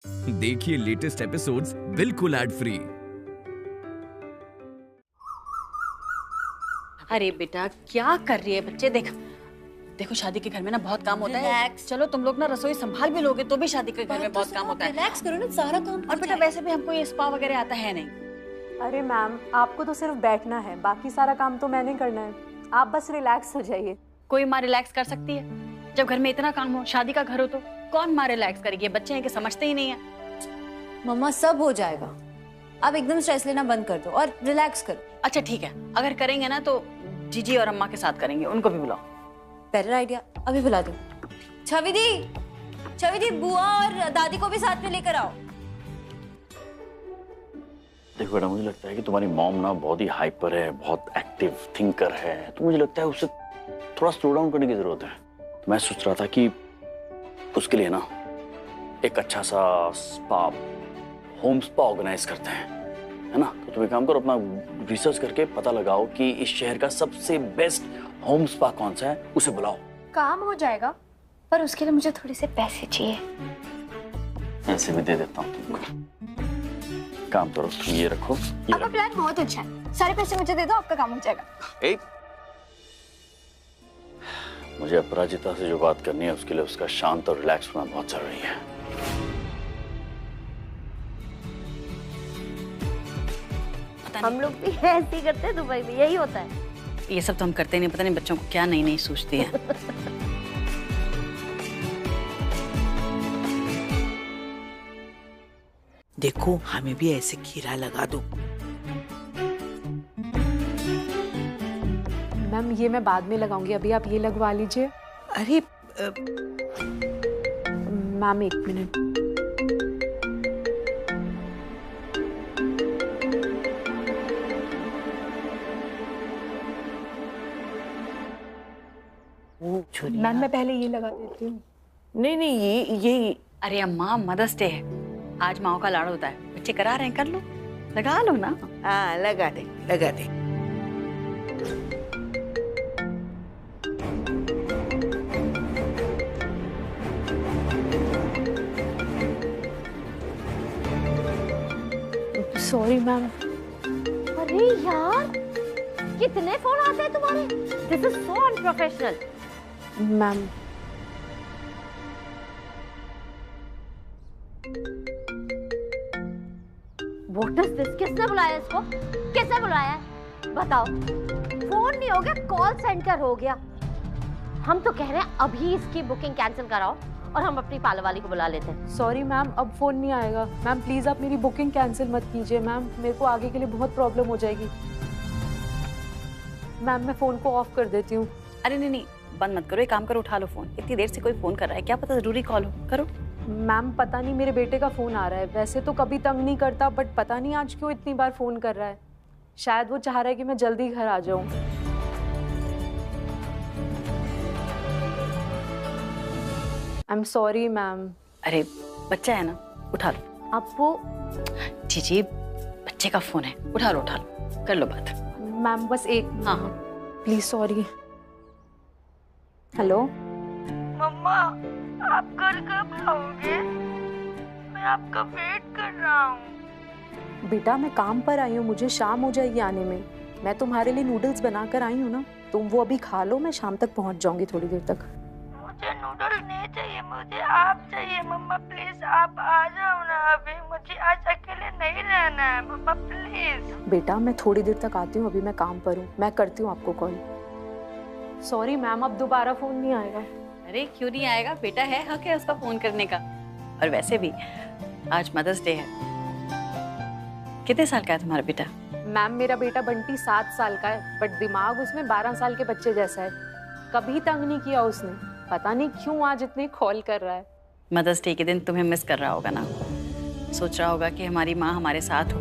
देखिए latest episodes बिल्कुल ad free. अरे बेटा क्या कर रही है बच्चे? देखो शादी के घर में ना बहुत काम होता है। चलो तुम लोग ना रसोई संभाल भी लोगे तो भी शादी के घर में बहुत काम होता है। रिलैक्स करो ना, सारा काम और बेटा वैसे भी हमको ये स्पा वगैरह आता है नहीं। अरे मैम, आपको तो सिर्फ बैठना है, बाकी सारा काम तो मैंने करना है। आप बस रिलैक्स हो जाइए। कोई माँ रिलैक्स कर सकती है जब घर में इतना काम हो? शादी का घर हो तो कौन माँ रिलैक्स करेगी? ये बच्चे हैं कि समझते ही नहीं है। मम्मा सब हो जाएगा, आप एकदम स्ट्रेस लेना बंद कर दो और रिलैक्स करो। अच्छा ठीक है, अगर करेंगे ना तो जीजी और अम्मा के साथ करेंगे, उनको भी बुलाओ। बेटर आइडिया, अभी बुला दो। छवि दी बुआ और दादी को भी साथ में लेकर आओ। देखो बेटा, मुझे लगता है कि तुम्हारी मॉम ना बहुत ही हाइपर है, बहुत एक्टिव थिंकर है, तो मुझे लगता है उसे थोड़ा स्लो डाउन करने की जरूरत है। तो मैं सोच रहा था कि उसके लिए ना एक अच्छा सा स्पा, होम स्पा ऑर्गेनाइज करते हैं, है ना? तो तुम एक काम करो, अपना रिसर्च करके पता लगाओ कि इस शहर का सबसे बेस्ट होम स्पा कौन सा है, उसे बुलाओ। काम हो जाएगा, पर उसके लिए मुझे थोड़े से पैसे चाहिए। ऐसे भी दे देता हूँ तुमको। काम करो, तुम ये रखो। आपका प्लान बहुत अच्छा है, सारे पैसे मुझे दे दो, आपका काम हो जाएगा। मुझे अपराजिता से जो बात करनी है उसके लिए उसका शांत और रिलैक्स होना बहुत जरूरी है। हम लोग भी ऐसे ही करते हैं, दुबई में यही होता है। ये सब तो हम करते नहीं, पता नहीं बच्चों को क्या नई नई सोचती है। देखो हमें भी ऐसे खीरा लगा दो। मैम ये मैं बाद में लगाऊंगी, अभी आप ये लगवा लीजिए। अरे मैम एक मिनट। मैम मैं पहले ये लगा देती हूँ। नहीं ये अरे अम्मा, मदर्स डे है आज, माओ का लाड़ होता है, बच्चे करा रहे हैं, कर लो, लगा लो ना। हाँ लगा दे। Sorry ma'am. अरे यार, कितने फोन आते हैं तुम्हारे? This is so unprofessional. Ma'am what is this? किसने बुलाया इसको? किसने बुलाया है? बताओ। फोन नहीं हो गया, कॉल सेंटर हो गया। हम तो कह रहे हैं अभी इसकी बुकिंग कैंसिल कराओ और हम अपनी पार्लर वाली को बुला लेते हैं। सॉरी मैम, अब फोन नहीं आएगा। मैम प्लीज आप मेरी बुकिंग कैंसिल मत कीजिए मैम, मेरे को आगे के लिए बहुत प्रॉब्लम हो जाएगी। मैम मैं फोन को ऑफ कर देती हूँ। अरे नहीं, बंद मत करो, एक काम करो, उठा लो फोन। इतनी देर से कोई फोन कर रहा है, क्या पता जरूरी कॉल हो, करो। मैम पता नहीं मेरे बेटे का फोन आ रहा है, वैसे तो कभी तंग नहीं करता, बट पता नहीं आज क्यों इतनी बार फोन कर रहा है। शायद वो चाह रहा है कि मैं जल्दी घर आ जाऊं। I am sorry ma'am. अरे बच्चा है ना, उठा लो। अप्पू, जी बच्चे का फोन है, उठा लो, कर लो बात। मैम बस एक, हाँ प्लीज सॉरी। हेलो मम्मा, आप घर कब आओगे? मैं आपका वेट कर रहा हूँ। बेटा, मैं काम पर आई हूँ, मुझे शाम हो जाएगी आने में। मैं तुम्हारे लिए नूडल्स बनाकर आई हूँ ना, तुम वो अभी खा लो, मैं शाम तक पहुँच जाऊंगी थोड़ी देर तक। मुझे नूडल्स नहीं चाहिए, मुझे आप चाहिए। मम्मा प्लीज आप आ जाओ ना अभी, मुझे आज अकेले नहीं रहना है। मम्मा प्लीज। बेटा मैं थोड़ी देर तक आती हूँ, अभी मैं काम पर हूँ, मैं करती हूँ आपको कॉल। सॉरी मैम, अब दोबारा फोन नहीं आएगा। अरे क्यों नहीं आएगा, बेटा है, हक है उसका फोन करने का। और वैसे भी आज मदर्स डे है। कितने साल का है तुम्हारा बेटा? मैम मेरा बेटा बंटी 7 साल का है, बट दिमाग उसमें 12 साल के बच्चे जैसा है। कभी तंग नहीं किया उसने, पता नहीं क्यों आज इतने कॉल कर रहा है। मदर्स डे के दिन तुम्हें मिस कर रहा होगा ना, सोच रहा होगा कि हमारी माँ हमारे साथ हो,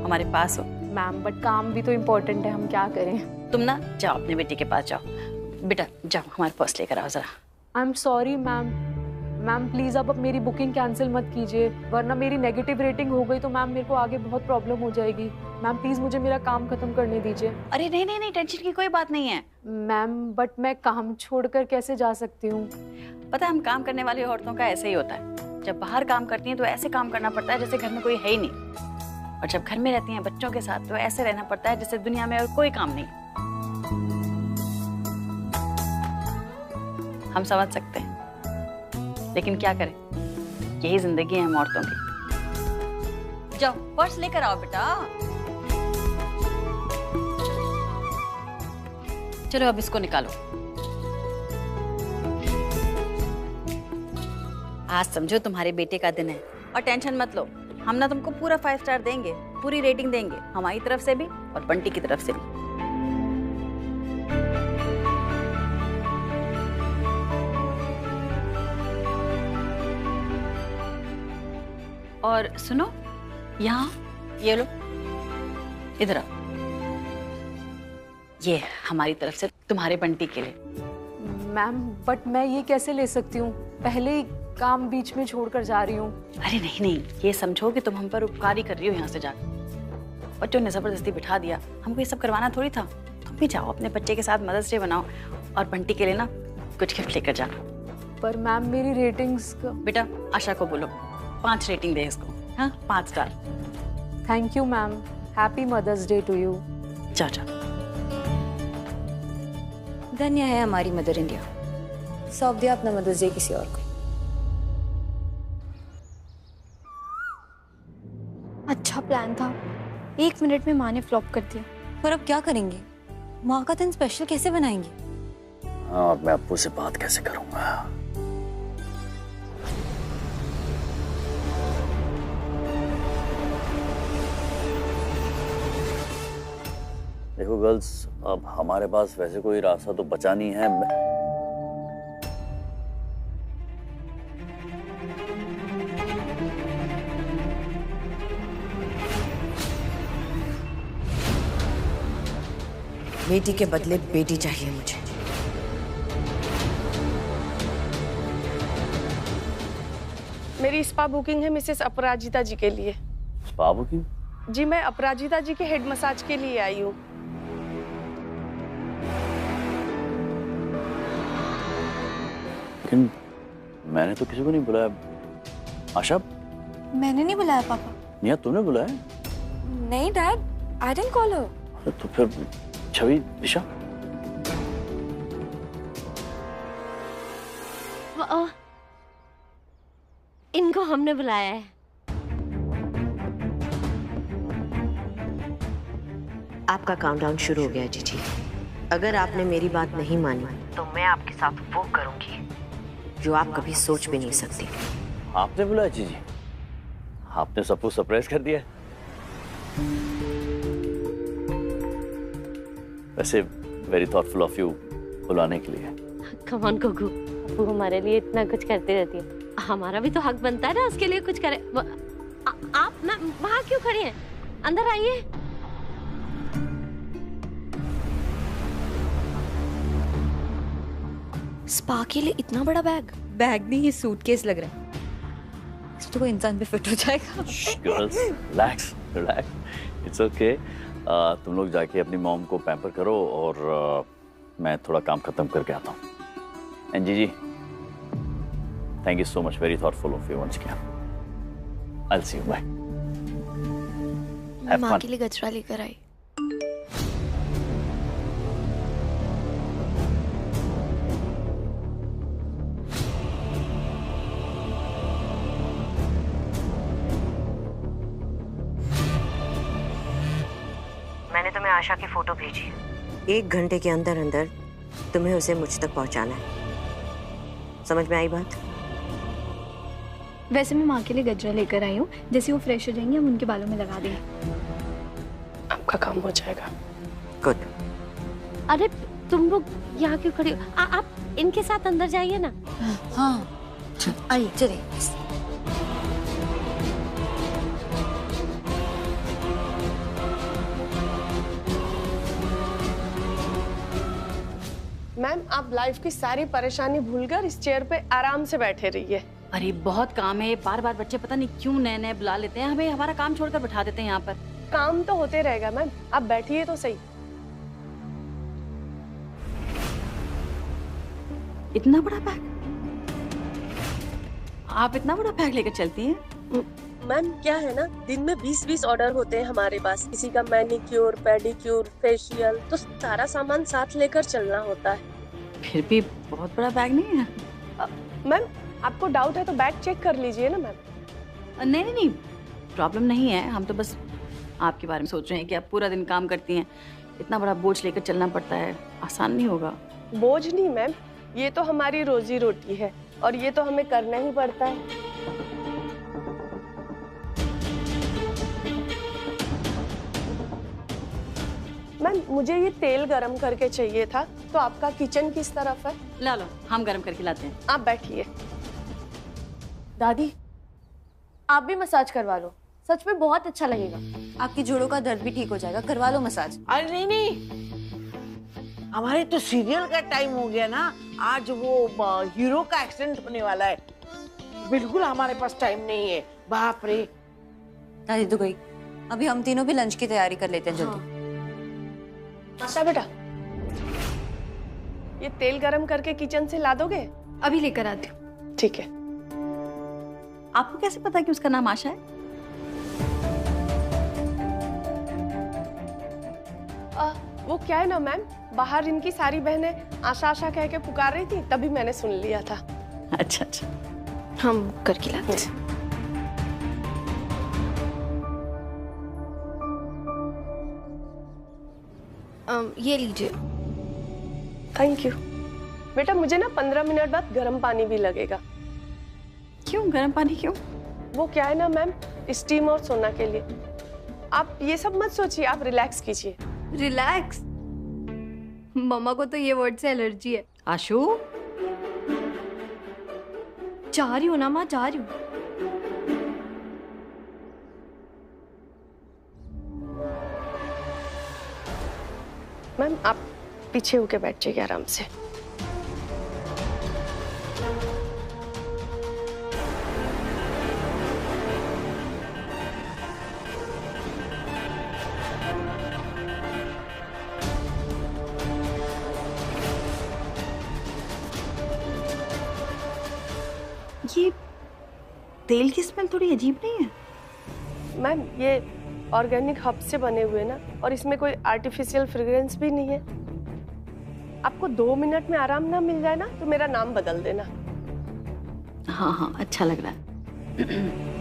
हमारे पास हो। मैम बट काम भी तो इम्पोर्टेंट है, हम क्या करें। तुम ना जाओ अपने बेटे के पास, जाओ बेटा, जाओ हमारे पर्स लेकर आओ जरा। I am sorry ma'am. Ma'am please अब मेरी बुकिंग कैंसिल मत कीजिए, वरना मेरी नेगेटिव रेटिंग हो गई तो मैम मेरे को आगे बहुत प्रॉब्लम हो जाएगी। मैम प्लीज मुझे मेरा काम खत्म करने दीजिए। अरे नहीं, टेंशन की कोई बात नहीं है। मैम बट मैं काम छोड़कर कैसे जा सकती हूँ? पता है हम काम करने वाली औरतों का ऐसा ही होता है, जब बाहर काम करती हैं तो ऐसे काम करना पड़ता है जैसे घर में कोई है ही नहीं, और जब घर में रहती हैं बच्चों के साथ तो ऐसे रहना पड़ता है जैसे दुनिया में और कोई काम नहीं। हम समझ सकते हैं, लेकिन क्या करें, यही जिंदगी है हम औरतों की। जाओ पर्स लेकर आओ बेटा। चलो अब इसको निकालो। आज समझो तुम्हारे बेटे का दिन है, और टेंशन मत लो, हम ना तुमको पूरा 5 स्टार देंगे, पूरी रेटिंग देंगे, हमारी तरफ से भी और बंटी की तरफ से भी। और सुनो, यहाँ ये लो, इधर आओ, ये हमारी तरफ से तुम्हारे बंटी के लिए। मैम बट मैं ये कैसे ले सकती हूँ, पहले ही काम बीच में छोड़कर जा रही हूँ। अरे नहीं नहीं, ये समझो कि तुम हम पर उपकार ही कर रही हो यहाँ से जाकर। बच्चों ने जबरदस्ती बिठा दिया, हमको ये सब करवाना थोड़ी था। तुम भी जाओ अपने बच्चे के साथ मदर्स डे बनाओ, और बंटी के लिए ना कुछ गिफ्ट लेकर जाना। पर मैम मेरी रेटिंग्स का। बेटा आशा को बोलो 5 रेटिंग दे इसको, हाँ 5 star. Thank you ma'am, happy mother's day to you. जाओ जाओ। धन्य है हमारी मदर इंडिया, सौंप दिया अपना मदर्स डे किसी और को। अच्छा प्लान था, 1 मिनट में माँ ने फ्लॉप कर दिया। पर अब क्या करेंगे, माँ का दिन स्पेशल कैसे बनाएंगे? हाँ, अब मैं अप्पू से बात कैसे करूंगा? देखो गर्ल्स, अब हमारे पास वैसे कोई रास्ता तो बचा नहीं है। बेटी के बदले बेटी चाहिए मुझे। मेरी स्पा बुकिंग है मिसेस अपराजिता जी के लिए। Spa booking? जी मैं अपराजिता जी के हेड मसाज के लिए आई हूँ। लेकिन मैंने तो किसी को नहीं बुलाया। आशा? मैंने नहीं बुलाया पापा। निया तूने बुलाया? नहीं dad, I didn't call her. तो फिर छवि, दिशा? इनको हमने बुलाया है। आपका काउंटडाउन शुरू हो गया जीजी। अगर आपने मेरी बात नहीं मानी तो मैं आपके साथ वो करूंगी जो आप कभी सोच भी नहीं सकती। आपने बुलाया जीजी? आपने सबको सरप्राइज कर दिया। वैसे वेरी थॉटफुल ऑफ यू बुलाने के लिए। कम ऑन गुगु, वो हमारे लिए इतना कुछ करती रहती है, हमारा भी तो हक बनता है ना उसके लिए कुछ करे। आप ना वहाँ क्यों खड़ी हैं? अंदर आइए। स्पा के लिए इतना बड़ा बैग? बैग नहीं, ये सूटकेस लग रहा है, इस तो कोई इंसान पे फिट हो जाएगा। Girls relax relax, it's okay. तुम लोग जाके अपनी मॉम को पैम्पर करो, और मैं थोड़ा काम खत्म करके आता हूँ। एंड जीजी, thank you so much, very thoughtful of you once again. I will see you, bye. माँ के लिए गजरा लेकर आई। मैंने तुम्हें आशा की फोटो भेजी, 1 घंटे के अंदर अंदर तुम्हें उसे मुझ तक पहुंचाना है। समझ में आई बात? वैसे मैं माँ के लिए गजरा लेकर आई हूँ, जैसे वो फ्रेश हो जाएंगे हम उनके बालों में लगा देंगे। आपका काम हो जाएगा। गुड। अरे तुम लोग यहाँ क्यों खड़ी हो? आप इनके साथ अंदर जाइए ना। हाँ आइए, चलिए। मैम आप लाइफ की सारी परेशानी भूलकर इस चेयर पे आराम से बैठे रहिए। अरे बहुत काम है, बार बार बच्चे पता नहीं क्यों नए नए बुला लेते हैं, हमें हमारा काम छोड़कर बैठा देते हैं यहाँ पर। काम तो होते रहेगा मैम, आप बैठिए तो सही। इतना बड़ा बैग? आप इतना बड़ा बैग लेकर चलती हैं? मैम क्या है ना, दिन में 20-20 ऑर्डर होते हैं हमारे पास। किसी का मैनिक्योर, पेडिक्योर, फेशियल, तो सारा सामान साथ लेकर चलना होता है। फिर भी बहुत बड़ा बैग नहीं है? मैम आपको डाउट है तो बैग चेक कर लीजिए ना मैम। नहीं नहीं नहीं, प्रॉब्लम नहीं है। हम तो बस आपके बारे में सोच रहे हैं कि आप पूरा दिन काम करती हैं, इतना बड़ा बोझ लेकर चलना पड़ता है, आसान नहीं होगा। बोझ नहीं मैम, ये तो हमारी रोजी रोटी है और ये तो हमें करना ही पड़ता है। मैम मुझे ये तेल गरम करके चाहिए था, तो आपका किचन किस तरफ है? ला लो, हम गरम करके लाते हैं। आप बैठिए। दादी आप भी मसाज करवा लो, सच में बहुत अच्छा लगेगा। आपकी जोड़ों का दर्द भी ठीक हो जाएगा, करवा लो मसाज। अरे नहीं नहीं, हमारे तो सीरियल का टाइम हो गया ना। आज वो हीरो का एक्सीडेंट होने वाला है, बिल्कुल हमारे पास टाइम नहीं है। बाप रे। दादी तो गई, अभी हम तीनों भी लंच की तैयारी कर लेते हैं जल्दी। अच्छा बेटा, ये तेल गरम करके किचन से ला दोगे? अभी लेकर आती हूँ। ठीक है। आपको कैसे पता कि उसका नाम आशा है? वो क्या है ना मैम, बाहर इनकी सारी बहनें आशा आशा कह के पुकार रही थी, तभी मैंने सुन लिया था। अच्छा अच्छा, हम करके लाते हैं। ये लीजिए। थैंक यू बेटा। मुझे ना 15 मिनट बाद गर्म पानी भी लगेगा। क्यों गर्म पानी क्यों? वो क्या है ना मैम, स्टीम और सोना के लिए। आप ये सब मत सोचिए, आप रिलैक्स कीजिए। रिलैक्स? मम्मा को तो ये वर्ड से एलर्जी है। आशु, जा रही हूँ ना माँ, जा रही हूँ। मैम आप पीछे होके बैठ जाइए आराम से। ये तेल की स्मेल थोड़ी अजीब नहीं है? मैम ये ऑर्गेनिक हब से बने हुए ना, और इसमें कोई आर्टिफिशियल फ्रेग्रेंस भी नहीं है। आपको 2 मिनट में आराम ना मिल जाए ना तो मेरा नाम बदल देना। हाँ हाँ, अच्छा लग रहा है।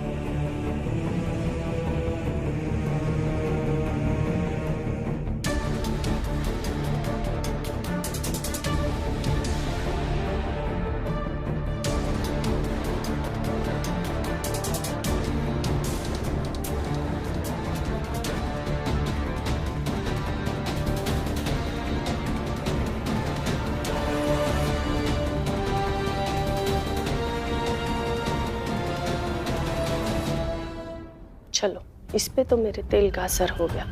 चलो, इस पे तो मेरे तेल का असर हो गया,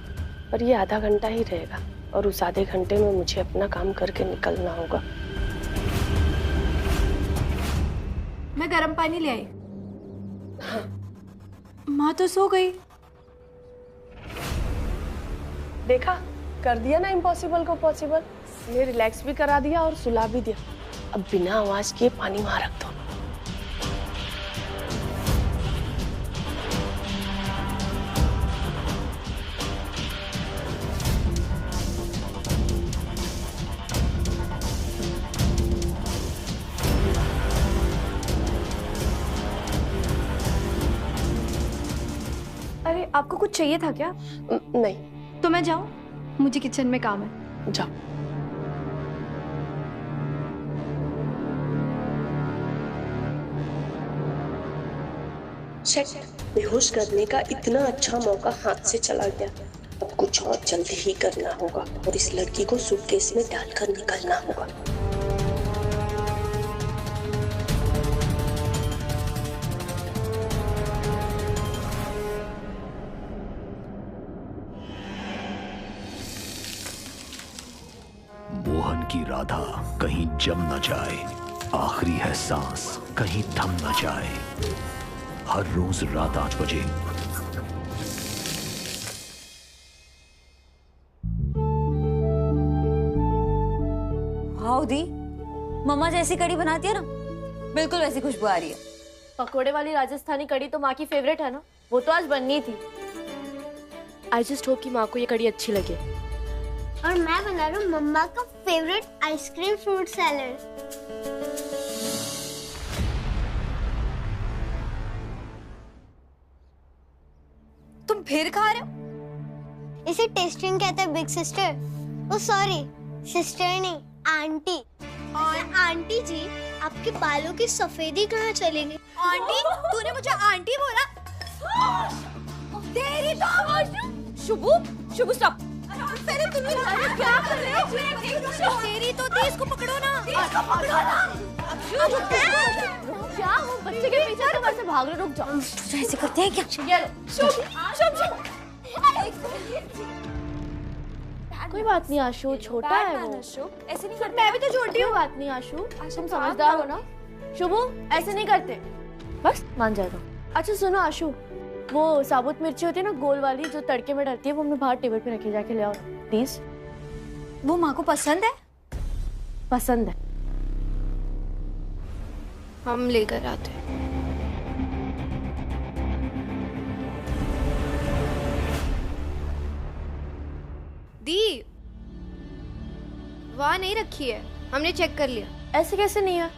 पर ये आधा घंटा ही रहेगा और उस आधे घंटे में मुझे अपना काम करके निकलना होगा। मैं गर्म पानी ले आई। हाँ। माँ तो सो गई। देखा, कर दिया ना इम्पॉसिबल को पॉसिबल। मैं रिलैक्स भी करा दिया और सुला भी दिया। अब बिना आवाज किए पानी वहां रख दो। अरे आपको कुछ चाहिए था क्या? नहीं। तो मैं जाऊं? मुझे किचन में काम है। जाओ। बेहोश करने का इतना अच्छा मौका हाथ से चला गया। अब कुछ और जल्दी ही करना होगा और इस लड़की को सूटकेस में डालकर निकलना होगा। मोहन की राधा कहीं जम न जाए, आखिरी है सांस कहीं थम न जाए। हर रोज रात 8 बजे। हाँ दी, मम्मा जैसी कड़ी बनाती है ना, बिल्कुल वैसी खुशबू आ रही है। पकोड़े वाली राजस्थानी कड़ी तो माँ की फेवरेट है ना, वो तो आज बननी थी। आई जस्ट होप कि माँ को ये कड़ी अच्छी लगे। और मैं बना रहा हूँ मम्मा का फेवरेट आइसक्रीम फ्रूट सैलेड। तुम फिर खा रहे हो? इसे टेस्टिंग कहते हैं बिग सिस्टर। ओ सॉरी, सिस्टर नहीं आंटी। और आंटी जी, आपके बालों की सफेदी कहाँ चली गई? आंटी, तूने मुझे आंटी बोला? तेरी तो शुभू, शुभू स्टॉप। पहले तुम क्या कर रहे हो? तेरी तो थी, इसको पकड़ो ना। इसको पकड़ो ना। क्या वो बच्चे के पीछे तुम्हारे से भाग रहे? रुक जाओ। ऐसे करते हैं क्या? शुभ, शुभ, शुभ। कोई बात नहीं आशु, छोटा है वो। ऐसे नहीं करते। मैं भी तो छोटी हूँ। बात नहीं आशु, तुम समझदार हो ना। शुभू, ऐसे नहीं करते, बस मान जाएगा। अच्छा सुनो आशु, वो साबुत मिर्ची होती है ना गोल वाली जो तड़के में डलती है, वो हमने बाहर टेबल पे रखी, जाके ले आओ प्लीज। वो माँ को पसंद है? पसंद है। हम लेकर आते हैं। दी, वहाँ नहीं रखी है, हमने चेक कर लिया। ऐसे कैसे नहीं है?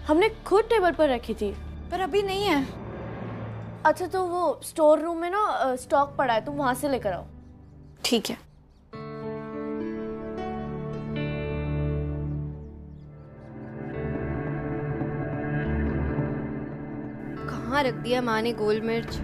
हमने खुद टेबल पर रखी थी। पर अभी नहीं है। अच्छा तो वो स्टोर रूम में ना स्टॉक पड़ा है, तुम वहां से लेकर आओ। ठीक है। कहाँ रख दिया माँ ने गोल मिर्च?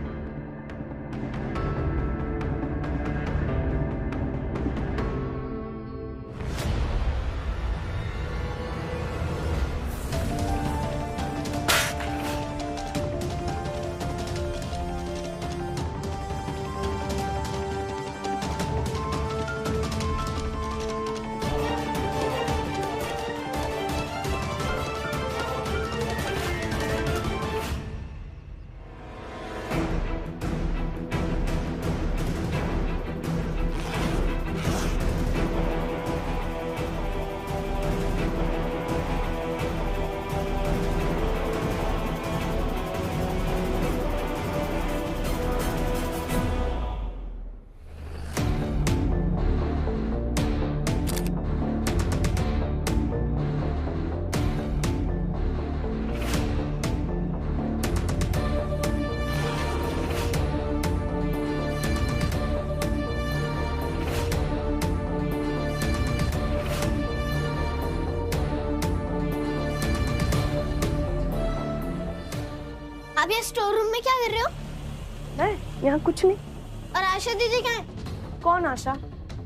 आप ये स्टोर रूम में क्या कर रहे हो? मैं यहाँ कुछ नहीं। और आशा दीदी कहाँ है? कौन आशा?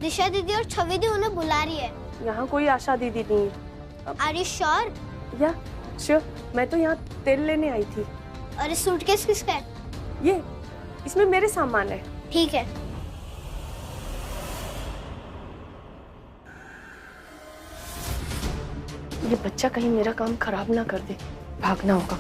दिशा दीदी और छवि दी उन्हें बुला रही है। यहाँ कोई आशा दीदी नहीं है। Are you sure? Yeah sure, मैं तो यहाँ तेल लेने आई थी। और इस सूटकेस किसका है? ये, इसमें मेरे सामान है। ठीक है। ये बच्चा कहीं मेरा काम खराब ना कर दे, भागना होगा।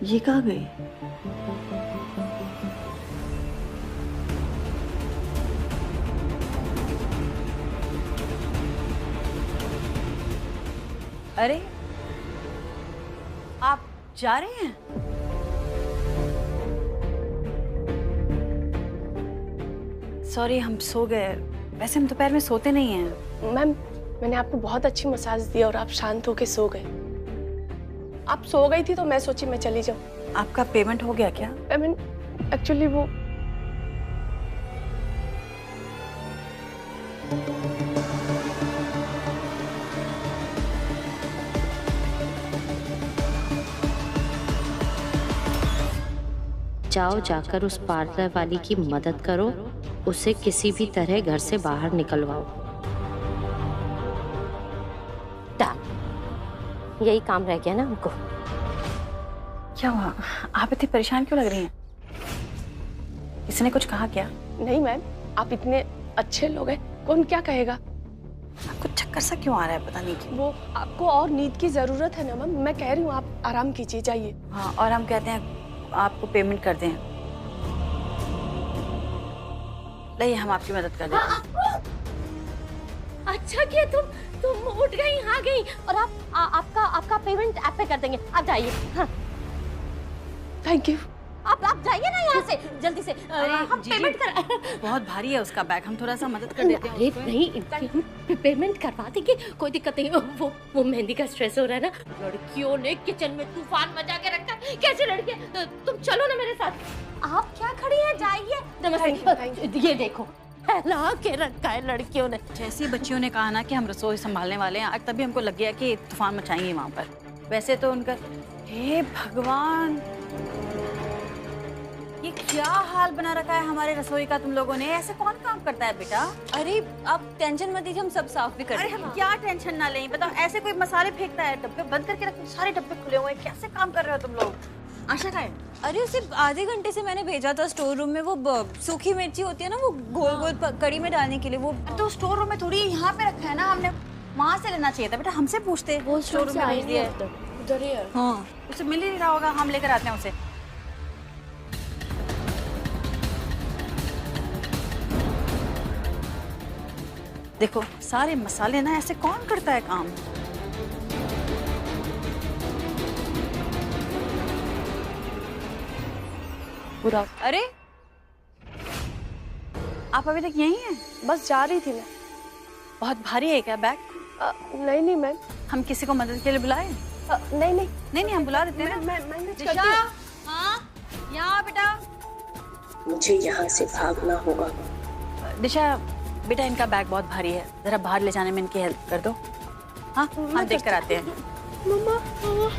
ये कहाँ गई? अरे आप जा रहे हैं? सॉरी, हम सो गए। वैसे हम दोपहर में सोते नहीं हैं। मैम, मैंने आपको बहुत अच्छी मसाज दी और आप शांत होके सो गए। आप सो गई थी तो मैं सोची मैं चली जाऊं। आपका पेमेंट हो गया क्या? पेमेंट एक्चुअली वो जाओ, जाकर उस पार्लर वाली की मदद करो, उसे किसी भी तरह घर से बाहर निकलवाओ। यही काम रह गया ना हमको। क्या हुआ? आप इतनी परेशान क्यों लग रही हैं? इसने कुछ कहा क्या? नहीं मैम, आप इतने अच्छे लोग हैं, कौन क्या कहेगा। आपको चक्कर सा क्यों आ रहा है, पता नहीं क्यों। वो आपको और नींद की जरूरत है ना मैम, मैं कह रही हूँ आप आराम कीजिए, जाइए। हाँ, और हम कहते हैं आपको पेमेंट कर दें। लाइए हम आपकी मदद कर देते हैं। अच्छा किया तुम उठ गई, आ गई। और आपका पेमेंट ऐप पे कर देंगे, आप जाइए। हाँ। Thank you. आप जाइए ना यहाँ से जल्दी से। हम पेमेंट कर। बहुत भारी है उसका बैग, हम थोड़ा सा मदद कर देते हैं। अरे नहीं, हम पेमेंट करवा देंगे, कोई दिक्कत नहीं। वो मेहंदी का स्ट्रेस हो रहा है ना। लड़कियों ने किचन में तूफान मचा के रखा है। कैसे लड़कियां, तुम चलो ना मेरे साथ। आप क्या खड़ी हैं, जाइए। नमस्ते। ये देखो फैला के रखा है लड़कियों ने। जैसी बच्चियों ने कहा ना कि हम रसोई संभालने वाले हैं, तभी हमको लग गया कि तूफान मचाएंगे वहाँ पर। वैसे तो उनका, हे भगवान, ये क्या हाल बना रखा है हमारे रसोई का तुम लोगों ने। ऐसे कौन काम करता है बेटा? अरे आप टेंशन मत लीजिए, हम सब साफ भी कर अरे हम क्या टेंशन ना लें, बताओ। ऐसे कोई मसाले फेंकता है, डब्बे बंद करके रखो, सारे डब्बे खुले हुए हैं, कैसे काम कर रहे हो तुम लोग? आशा का है। अरे उसे आधे घंटे से मैंने भेजा था स्टोर रूम में, वो सूखी मिर्ची होती है ना, वो गोल गोल कड़ी में डालने के लिए। वो तो स्टोर रूम में थोड़ी यहाँ पे रखा है ना, हमने वहाँ से लेना चाहिए था बेटा, हमसे पूछते। वो स्टोर रूम में भेज दिया है, उधर ही है। हाँ, उसे मिल ही नहीं रहा होगा, हम लेकर आते हैं उसे। देखो सारे मसाले ना, ऐसे कौन करता है काम? पूरा। अरे आप अभी तक यहीं हैं? बस जा रही थी मैं। बहुत भारी है क्या बैग? नहीं मैम। हम किसी को मदद के लिए बुलाए? नहीं, हम बुला देते हैं। मैं हाँ, यहाँ बेटा। मुझे यहाँ से भागना होगा। दिशा बेटा, इनका बैग बहुत भारी है, जरा बाहर ले जाने में इनकी हेल्प कर दो। हाँ, हम देख कर आते हैं। मम्मा, मम्मा,